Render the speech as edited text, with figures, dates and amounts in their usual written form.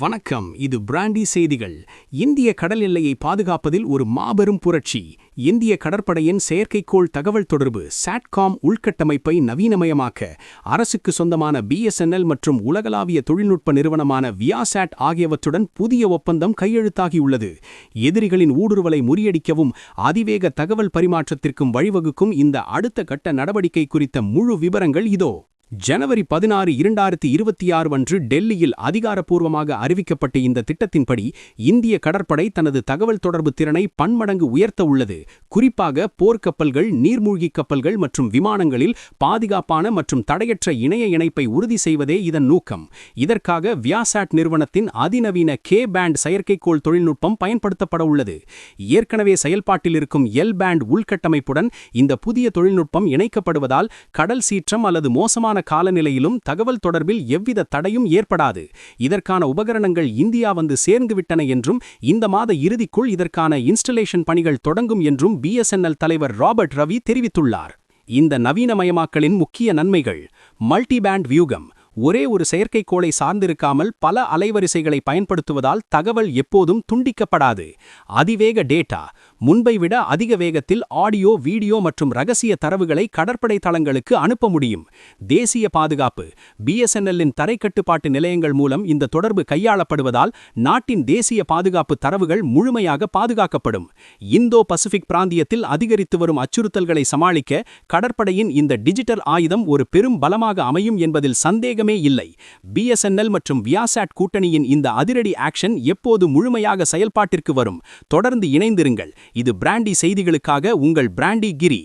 வணக்கம். இது பிராண்டி செய்திகள். இந்திய கடல் எல்லையை பாதுகாப்பதில் ஒரு மாபெரும் புரட்சி. இந்திய கடற்படையின் செயற்கைக்கோள் தகவல் தொடர்பு சாட்காம் உள்கட்டமைப்பை நவீனமயமாக்க அரசுக்கு சொந்தமான BSNL மற்றும் உலகளாவிய தொழில்நுட்ப நிறுவனமான வியாசாட் ஆகியவற்றுடன் புதிய ஒப்பந்தம் கையெழுத்தாகியுள்ளது. எதிரிகளின் ஊடுருவலை முறியடிக்கவும் அதிவேக தகவல் பரிமாற்றத்திற்கும் வழிவகுக்கும் இந்த அடுத்த கட்ட நடவடிக்கை குறித்த முழு விவரங்கள் இதோ. ஜனவரி 16, 2026 அன்று டெல்லியில் அதிகாரப்பூர்வமாக அறிவிக்கப்பட்ட இந்த திட்டத்தின்படி இந்திய கடற்படை தனது தகவல் தொடர்பு திறனை பன்மடங்கு உயர்த்த உள்ளது. குறிப்பாக போர்க்கப்பல்கள், நீர்மூழ்கிக் கப்பல்கள் மற்றும் விமானங்களில் பாதுகாப்பான மற்றும் தடையற்ற இணைய இணைப்பை உறுதி செய்வதே இதன் நோக்கம். இதற்காக வியாசாட் நிறுவனத்தின் அதிநவீன K-பேண்ட் செயற்கைக்கோள் தொழில்நுட்பம் பயன்படுத்தப்பட உள்ளது. ஏற்கனவே செயல்பாட்டில் இருக்கும் L-பேண்ட் உள்கட்டமைப்புடன் இந்த புதிய தொழில்நுட்பம் இணைக்கப்படுவதால் கடல் சீற்றம் அல்லது மோசமான காலநிலையிலும் தகவல் தொடர்பில் எவ்வித தடையும் ஏற்படாது. இதற்கான உபகரணங்கள் இந்தியா வந்து சேர்ந்துவிட்டன என்றும் இந்த மாத இறுதிக்குள் இதற்கான இன்ஸ்டலேஷன் பணிகள் தொடங்கும் என்றும் BSNL தலைவர் ராபர்ட் ரவி தெரிவித்துள்ளார். இந்த நவீனமயமாக்கலின் முக்கிய நன்மைகள்: மல்டிபேண்ட் வியூகம். ஒரே ஒரு செயற்கைக்கோளை சார்ந்திருக்காமல் பல அலைவரிசைகளை பயன்படுத்துவதால் தகவல் எப்போதும் துண்டிக்கப்படாது. அதிவேக டேட்டா. முன்பை விட அதிக வேகத்தில் ஆடியோ, வீடியோ மற்றும் ரகசிய தரவுகளை கடற்படை தளங்களுக்கு அனுப்ப முடியும். தேசிய பாதுகாப்பு. BSNLின் தரைக்கட்டுப்பாட்டு நிலையங்கள் மூலம் இந்த தொடர்பு கையாளப்படுவதால் நாட்டின் தேசிய பாதுகாப்பு தரவுகள் முழுமையாக பாதுகாக்கப்படும். இந்தோ பசிபிக் பிராந்தியத்தில் அதிகரித்து வரும் அச்சுறுத்தல்களை சமாளிக்க கடற்படையின் இந்த டிஜிட்டல் ஆயுதம் ஒரு பெரும் பலமாக அமையும் என்பதில் சந்தேகமே இல்லை. BSNL மற்றும் வியாசாட் கூட்டணியின் இந்த அதிரடி ஆக்ஷன் எப்போது முழுமையாக செயல்பாட்டிற்கு வரும்? தொடர்ந்து இணைந்திருங்கள். இது பிராண்டி செய்திகளுக்காக உங்கள் பிராண்டி கிரி.